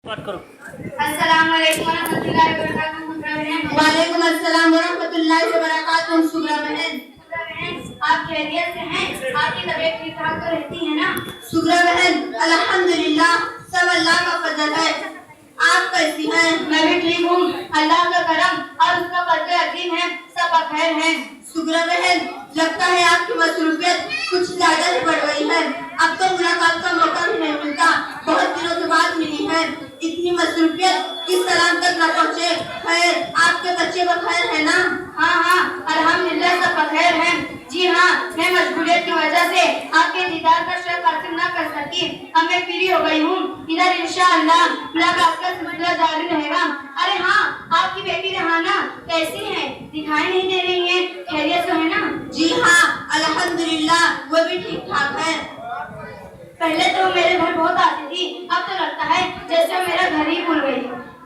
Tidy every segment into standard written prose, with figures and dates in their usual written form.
बात करो। अस्सलाम वालेकुम रहमतुल्लाहि व बरकातुहू। वालेकुम अस्सलाम व रहमतुल्लाहि व बरकातुहू। सुगरा बहन, आप खैरियत से हैं? आपकी तबीयत ठीक ठाक तो रहती है ना? सुगरा बहन अल्हम्दुलिल्लाह, सब अल्लाह का फजल है। आप कैसी हैं? मैं भी ठीक हूँ, अल्लाह का करम और उसका फजल अजीम है, सब बखैर हैं। सुगरा बहन, लगता है आपकी मसरूफियत कुछ ज्यादा ही बढ़ गई है। अब तो मुलाकात का मौका भी नहीं मिलता, बहुत दिनों के बाद मिली है। इतनी मसरूफियत किस सलाम तक न पहुँचे। खैर, आपके बच्चे बखैर है ना? हाँ, अल्हम्दुलिल्लाह सब बखैर हैं। जी हाँ, मैं मशगूलियत की वजह से आपके दीदार का शर्फ हासिल न कर सकी। अब मैं फ्री हो गई हूँ। इधर इंशाअल्लाह मुलाकात का सिलसिला जारी रहेगा। अरे हाँ, आपकी बेटी रेहाना कैसी है? दिखाई नहीं दे रही है, खैरियत तो है ना? जी हाँ अल्हम्दुलिल्लाह, वो भी ठीक ठाक है। पहले तो मेरे घर बहुत आती थी, अब तो लगता है जैसे मेरा घर ही भूल गई।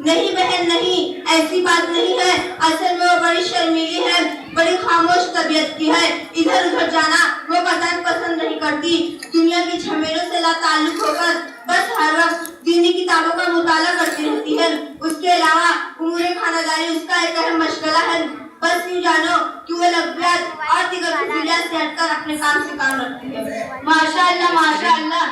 नहीं बहन नहीं, ऐसी बात नहीं है। असल में वो बड़ी शर्मीली है, बड़ी खामोश तबीयत की है। इधर उधर जाना वो कतई पसंद नहीं करती। दुनिया की झमेलों से लाताल्लुक होकर बस हर वक्त दीनी किताबों का मुताला करती रहती है। उसके अलावा उम्र खानादारी उसका एक अहम मशगला है। बस यूँ जानो कि वो लफ्ज़ात और दीगर खुफियात से हटकर अपने काम से काम रखती है। माशाअल्लाह माशाअल्लाह।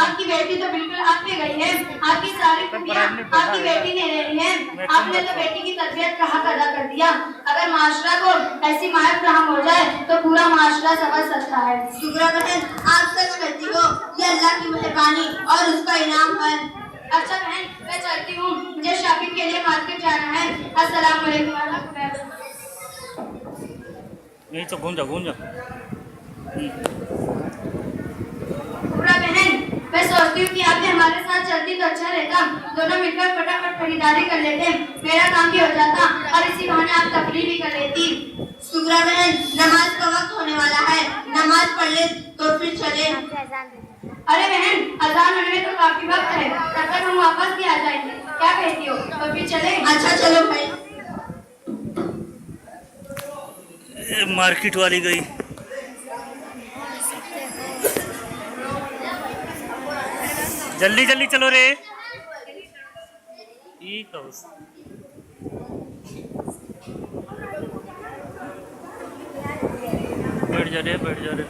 आपकी बेटी तो बिल्कुल आप पे गई है। आपकी सारी खुशियाँ आपकी बेटी ने ले ली है। आपने तो बेटी की तरबियत का हक अदा कर दिया। अगर माशरा को ऐसी माहर फ्राहम हो जाए तो पूरा माशरा समझ सकता है। सुगरा बहन, आप सच कहती हो, ये अल्लाह की मेहरबानी और उसका इनाम है। अच्छा बहन, मैं चलती हूँ, मुझे शॉपिंग के लिए मार्केट जाना है। अस्सलाम वालेकुम। यही तो घूम जा पूरा बहन, मैं सोचती हूँ कि आप भी हमारे साथ चलती तो अच्छा रहता। दोनों मिलकर फटाफट खरीदारी कर लेते, मेरा काम भी हो जाता और इसी बहाने आप तफरीह भी कर लेती। सुगरा बहन, नमाज का वक्त होने वाला है, नमाज पढ़ ले तो फिर चले। अरे बहन, अजान होने में तो काफी वक्त है, तब तक हम वापस भी आ जाएंगे। क्या कहती हो, तो फिर चले? अच्छा चलो भाई। मार्केट वाली गई। जल्दी जल्दी चलो रे। ठीक है, बैठ जा रे।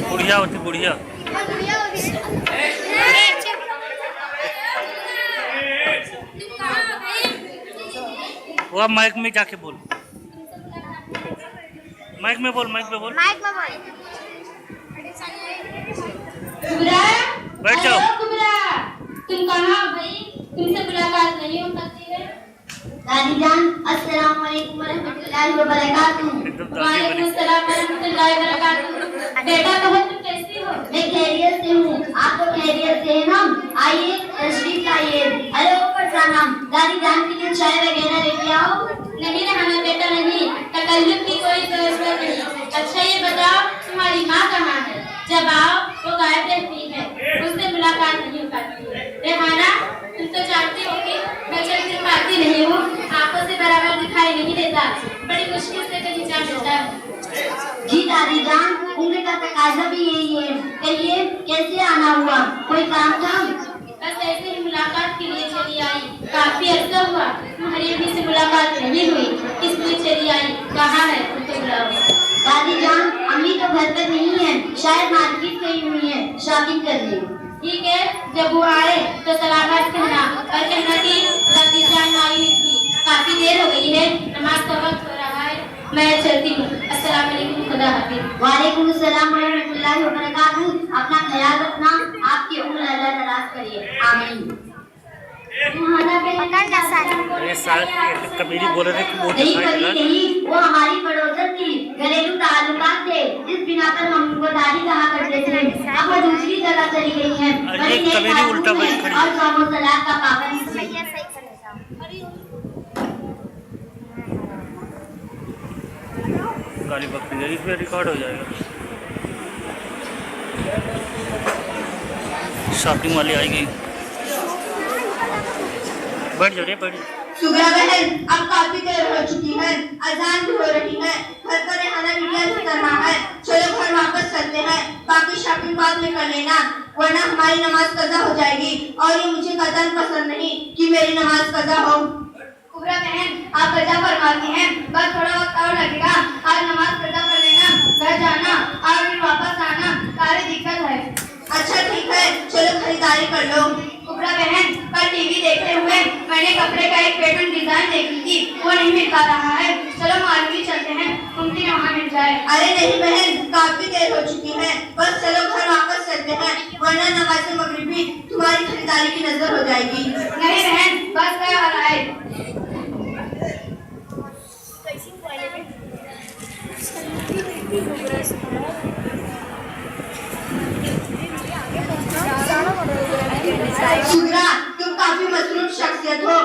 बुढ़िया होती बुढ़िया। वो माइक में जाके बोल, माइक में बोल। कुबरा, बैठ जाओ। कुबरा, तुम कहाँ भाई? तुमसे मुलाकात नहीं हो सकती है। दादी जान, अस्सलाम वालेकुम रहमतुल्लाहि व बरकातुहू। वालेकुम अस्सलाम रहमतुल्लाहि व बरकातुहू। बेटा कहो, तुम कैसी हो? मैं खैरियत से हूँ, आप तो खैरियत से हैं ना? आइए तशरीफ लाइए। अरे ऊपर जाना, दादी जान के लिए चाय वगैरह लेके आओ। नहीं रहना बेटा, नहीं, तकल्लुफ की कोई जरूरत नहीं। अच्छा ये बताओ, तुम्हारी माँ कहाँ है? जब आओ वो गायब रहती है, उससे मुलाकात नहीं हो पाती है। रेहाना, तुम तो जानती हो कि मैं चल फिर पाती नहीं हूँ, आंखों से बराबर दिखाई नहीं देता, बड़ी मुश्किल से कहीं जा मिलता है। जी दादी जान, उम्र का तकाजा भी यही है। कहिए कैसे आना हुआ, कोई काम था? बस ऐसे ही मुलाकात के लिए चली आई। काफी अर्सा हुआ तुम्हारी अम्मी से मुलाकात नहीं हुई, इसलिए चली आई। कहाँ है? तुमको बुलाओ। दादी जान, अम्मी तो घर पर नहीं है, शायद मार्केट गई हुई है शॉपिंग करने। ठीक है, जब वो आए तो सलामत कहना और कहना कि दादी जान आई हुई थी। काफी देर हो गई है, नमाज का वक्त हो रहा है, मैं चलती हूँ। अस्सलाम वालेकुम, खुदा हाफिज़। वालेकुम अस्सलाम व रहमतुल्लाहि व बरकातुहू। अपना ख्याल रखना, आपकी उम्र अल्लाह दराज करे, आमीन। ये कबीरी बोल रहे कि वो नहीं, वो हमारी पड़ोसन थी, घरेलू ताल्लुकात थे, इस बिना पर हम उनको दादी कहा करते थे। अब वो दूसरी जगह चली गई है, कबीरी उल्टा बैठ खड़ी और सौम व सलात का पाबंद थी। गाली बकरी है, इसमें रिकॉर्ड हो जाएगा। शॉपिंग वाली आई गई। बैठ जाओ रे, बैठ जाओ। सुगरा बहन, अब काफी देर हो चुकी है, अजान भी हो रही है, घर पर रेहाना बिटिया भी करना है। चलो घर वापस चलते हैं, बाकी शॉपिंग बाद में कर लेना, वरना हमारी नमाज कज़ा हो जाएगी और ये मुझे कतई पसंद नहीं कि मेरी नमाज कज़ा हो। कुबरा बहन, आप कज़ा फरमाती हैं, बस थोड़ा वक्त और लगेगा। आज नमाज कज़ा कर लेना, घर जाना और फिर वापस आना सारी दिक्कत है। अच्छा ठीक है, चलो खरीदारी कर लो। कुबरा बहन, कल टीवी देखते हुए मैंने कपड़े का एक पैटर्न डिजाइन देखी थी, वो नहीं मिल पा रहा है। चलो मालवी चलते हैं, मुमकिन वहाँ मिल जाए। अरे नहीं बहन, काफी देर हो चुकी है, बस चलो घर वापस चलते हैं, वरना नमाज़ मगरिबी तुम्हारी खरीदारी की नजर हो जाएगी। नहीं बहन, बस क्या हो रहा है? सुगरा, तुम काफी मसरूफ शख्सियत हो।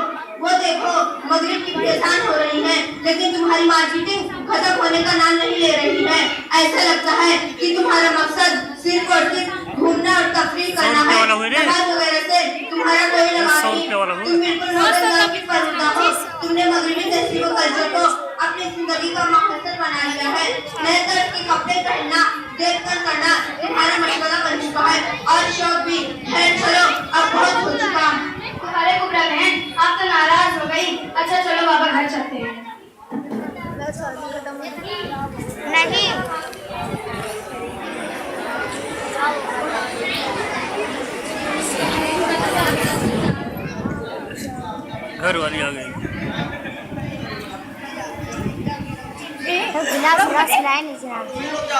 वो देखो मगरिब की अज़ान हो रही है, लेकिन तुम्हारी मार्केटिंग खत्म होने का नाम नहीं ले रही है। ऐसा लगता है कि तुम्हारा मकसद सिर्फ और सिर्फ घूमना और तफरीह करना है। नमाज वगैरह से तुम्हारा कोई लगाव नहीं। तुम बिल्कुल नौजवान की परवाह हो। तुमने मगरिबी तहजीब और कल्चर को अपनी जिंदगी का मकसद बना लिया है। नए तरह के कपड़े पहनना, देखकर करना तुम्हारा मशवरा बन चुका है और शौक भी। खैर चलो, अब बहुत हो चुका। अरे कुबरा बहन, आप तो नाराज हो गई। अच्छा चलो बाबा घर चलते हैं। नहीं घर वाली आ गई।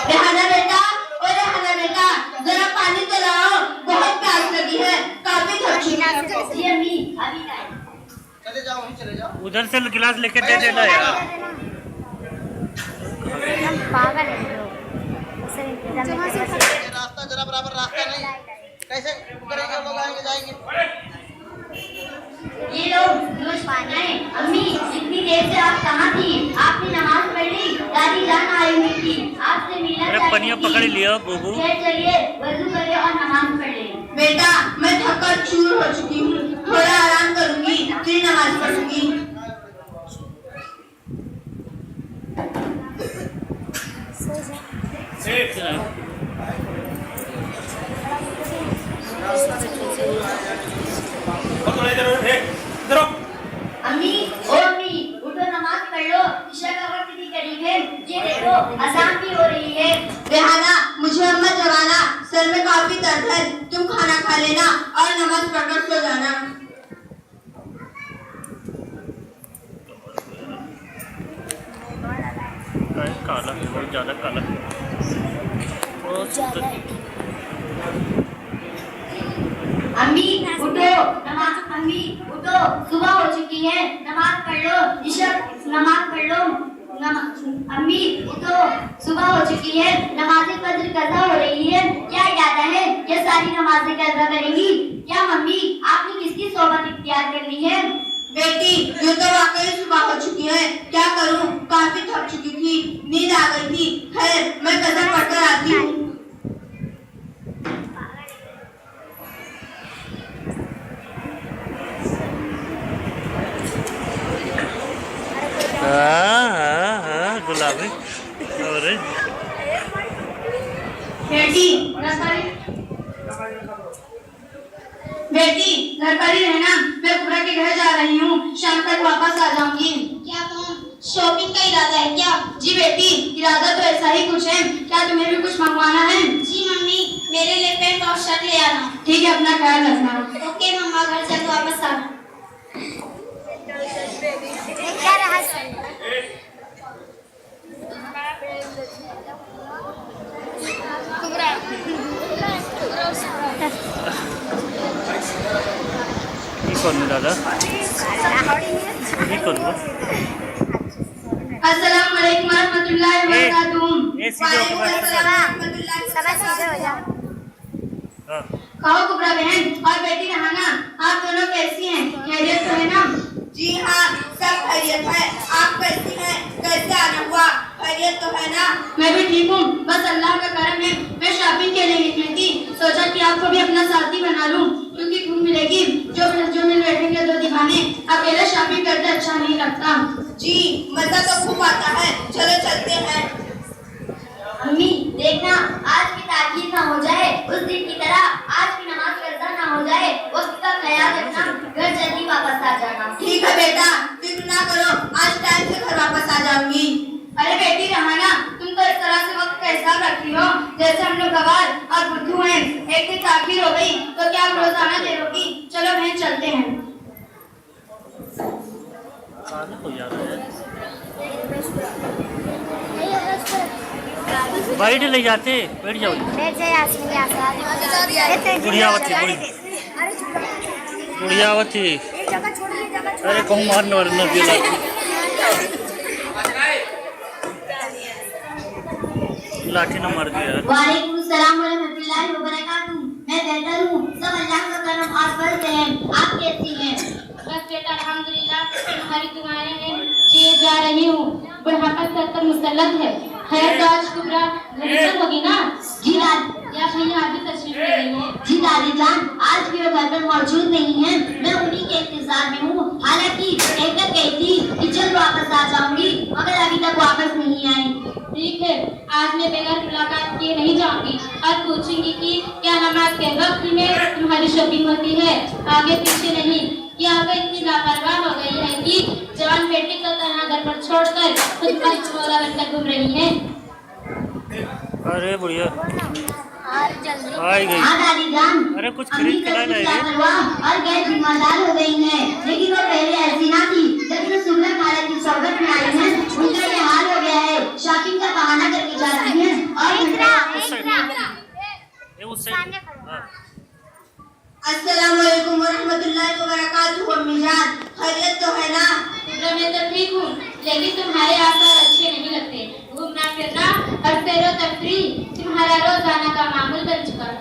रेहाना बेटा, ओ रेहाना बेटा, जरा पानी तो लाओ, बहुत प्यास लगी है, काफी थक चुकी हूं। जी अम्मी, अभी चले जाओ, वहीं चले जाओ। उधर से गिलास लेके दे देना यार। पागल है लोग। ये रास्ता जरा बराबर रास्ता नहीं, कैसे करेंगे लोग? आएंगे जाएंगे। ये लोग रोज पानी आए। अम्मी, इतनी देर से आप कहाँ थी? आपने नमाज पढ़ ली? दादी जान आई हुई थी, आपसे मिलना अरे चाहती पनिया थी। पकड़ लिया बूबू। चलिए वजू करें और नमाज पढ़ लें। बेटा, मैं थककर चूर हो चुकी हूँ, थोड़ा आराम करूंगी, फिर नमाज पढ़ूंगी। अम्मी, ओ अम्मी, उठो नमाज पढ़ लो, इशा का वक्त भी करीब है। ये देखो अज़ान भी हो रही है। रेहाना, मुझे अम्मा जगाना, सर में काफी दर्द है, तुम खाना खा लेना और नमाज पढ़कर सो जाना। काला बहुत ज्यादा काला। अम्मी उठो, नमाज। अम्मी उठो, सुबह हो चुकी है, नमाज पढ़ लो। इशा नमाज पढ़ लो। अम्मी उठो, सुबह हो चुकी है, नमाज फज्र कज़ा हो रही है। क्या इरादा है? ये सारी नमाजें कज़ा करेंगी क्या? मम्मी, आपने किसकी सोबत इख्तियार कर ली है? बेटी, ये तो वाकई सुबह हो चुकी है, क्या करूं? काफी थक चुकी थी, नींद आ गई थी। खैर, मैं कज़ा पढ़कर आती हूँ। हाँ, गुलाबी और बेटी घर पर ही रहना, मैं कुबरा के घर जा रही हूँ, शाम तक वापस आ जाऊंगी। क्या तुम शॉपिंग का इरादा है क्या? जी बेटी, इरादा तो ऐसा ही कुछ है। क्या तुम्हें भी कुछ मंगवाना है? जी मम्मी, मेरे लिए पैंट और शर्ट ले आना। ठीक है, अपना ख्याल रखना। ओके मम्मा, घर से वापस आना। क्या रहा कौन दादा? ये कौन वो? अस्सलाम वालेकुम रहमतुल्लाहि व बरकातुहू। ये सीधे होके बैठ। सब सीधे हो जाओ। हाँ। कहो कुबरा बहन और बेटी रहाना, आप दोनों कैसी हैं? खैरियत तो है ना? जी हाँ, सब खैरियत है। आप कैसी हैं? कैसे आना हुआ? खैरियत तो है ना? मैं भी ठीक हूँ, बस अल्लाह का करम है। मैं शॉपिंग के लिए निकली थी, सोचा कि आपको भी अपना साथी बना लूं, क्योंकि खूब मिलेगी। जो मिल बैठेंगे दो दीवाने, अकेले शॉपिंग करते अच्छा नहीं लगता। जी मजा तो खूब आता है, चलो चलते हैं। अम्मी देखना, आज की ताकीद ना हो जाए, उस दिन की तरह आज की नमाज कज़ा ना हो जाए। वक्त का ख्याल रखना, घर जल्दी वापस आ जाना। ठीक है बेटा, फिक्र ना करो, आज टाइम से घर वापस आ जाऊंगी। अरे बेटी रहाना, तुम तो इस तरह से वक्त का हिसाब रखती हो जैसे हम लोग गवार और बुद्धू हैं। एक दिन ताखीर हो गई तो क्या हम रोजाना देरोगी? चलो बहन चलते हैं। आगे हो जा रहा है। बैठ ले जाते, बैठ जाओ। बैठ जाए यास्मीन यास्मीन। बुढ़ियावती बुढ़ियावती। अरे कहूँ मारने वाले न दिला। लाठी न मार दिया। वालेकुम सलाम व रहमतुल्लाहि व बरकातहू। मैं बेहतर हूँ, सब अल्लाह का करम आप बढ़ते हैं। आप कैसी हैं? बस बेटा अल्हम्दुलिल्लाह, तुम्हारी दुआएं हैं, जिए जा रही हूँ। बुढ़ापा सर पर मुसल्लत है। खैर तो आज कुबरा घर पर होगी ना? जी दादी, या भैया अभी तशरीफ ले गई है? जी दादी जान, आज भी वो घर पर मौजूद नहीं है। मैं उन्हीं के इंतजार में हूँ। हालांकि कहकर गई थी कि जल्द वापस आ जाऊंगी, मगर अभी तक वापस नहीं आई। ठीक है, आज मैं बगैर मुलाकात किए नहीं जाऊंगी और पूछूंगी कि क्या नमाज के वक्त में तुम्हारी शॉपिंग होती है, आगे पीछे नहीं। क्या आप इतनी लापरवाह हो गई है कि जवान बेटी को तन्हा घर पर छोड़कर खुद पर चोला बनकर घूम रही है? अरे बुढ़िया जल्दी आई गई। हाँ दादी जान, अरे कुछ खरीद के ला लाए रे। और गैर जिम्मेदार हो गई हैं, लेकिन वो पहले ऐसी ना थी। जब वो सुबह खाला की सोबत में आई है, उनका ये हाल हो गया है। शॉपिंग का बहाना करके जाती है और अस्सलाम वालेकुम व रहमतुल्लाहि व बरकातहू। अम्मी जान खैरियत तो है ना? मैं तो ठीक हूँ, लेकिन तुम्हारे आसपास अच्छे नहीं लगते। घूमना फिरना और सैरो तफरीह तुम्हारा रोजाना का मामूल बन चुका है।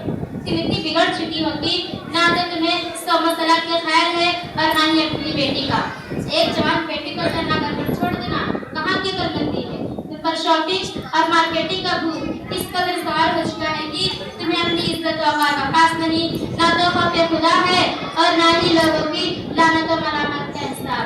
तुम इतनी बिगड़ चुकी हो कि ना तो तुम्हें सौमा सलाह का ख्याल है और ना ही अपनी बेटी का। एक जवान बेटी को तन्हा घर पर छोड़ देना कहाँ की कलमंदी है? तुम पर शॉपिंग और मार्केटिंग का भूत इस कदर सवार हो चुका है कि तुम्हें अपनी इज्जत और वक़ार का खास नहीं, ना तो खौफ खुदा है और ना ही लोगों की लानत और मलामत का हिसाब।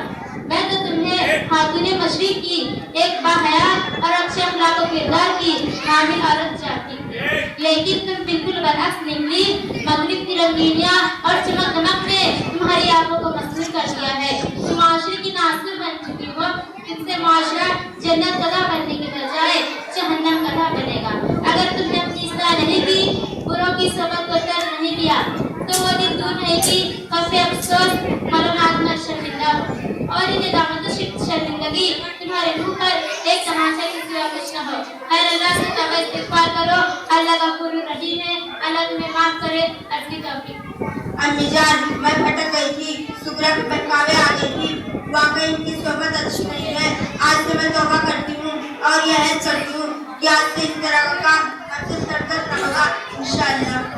मैं तो तुम्हें खातूने मशरिक की एक बाहया और अच्छे अखलाक और किरदार की कामिल औरत चाहती थी, लेकिन तुम बिल्कुल बरअक्स निकली। मगरिब की रंगीनियां और चमक दमक ने तुम्हारी आंखों को मसरूर कर दिया है। तुम माशरे की नासिर बन चुकी हो। तुमसे माशरा जन्नत गधा बनने के बजाय जहन्नम गधा बनेगा। अगर तुमने अपनी इस्लाह नहीं की, बुरों की सोबत को तर्क नहीं किया, तो वो दिन दूर नहीं कि काफी अफसोस मालूमात में शर्मिंदा हो। और ये दामद शर्मिंदगी तुम्हारे मुंह पर एक तमाचा के सिवा कुछ न हो। हर अल्लाह से तौबा इस्तिग़फ़ार करो, अल्लाह गफूर रहीम है, अल्लाह तुम्हें माफ करे। अपनी तौफीक। अम्मी जान मैं भटक गई थी, सुगरा के बहकावे आ गई थी। वाकई इनकी सोबत अच्छी नहीं है। आज से मैं तौबा करती हूँ और यह करती हूँ कि आज से इस तरह का काम हमसे सरदर्द न होगा इंशाअल्लाह।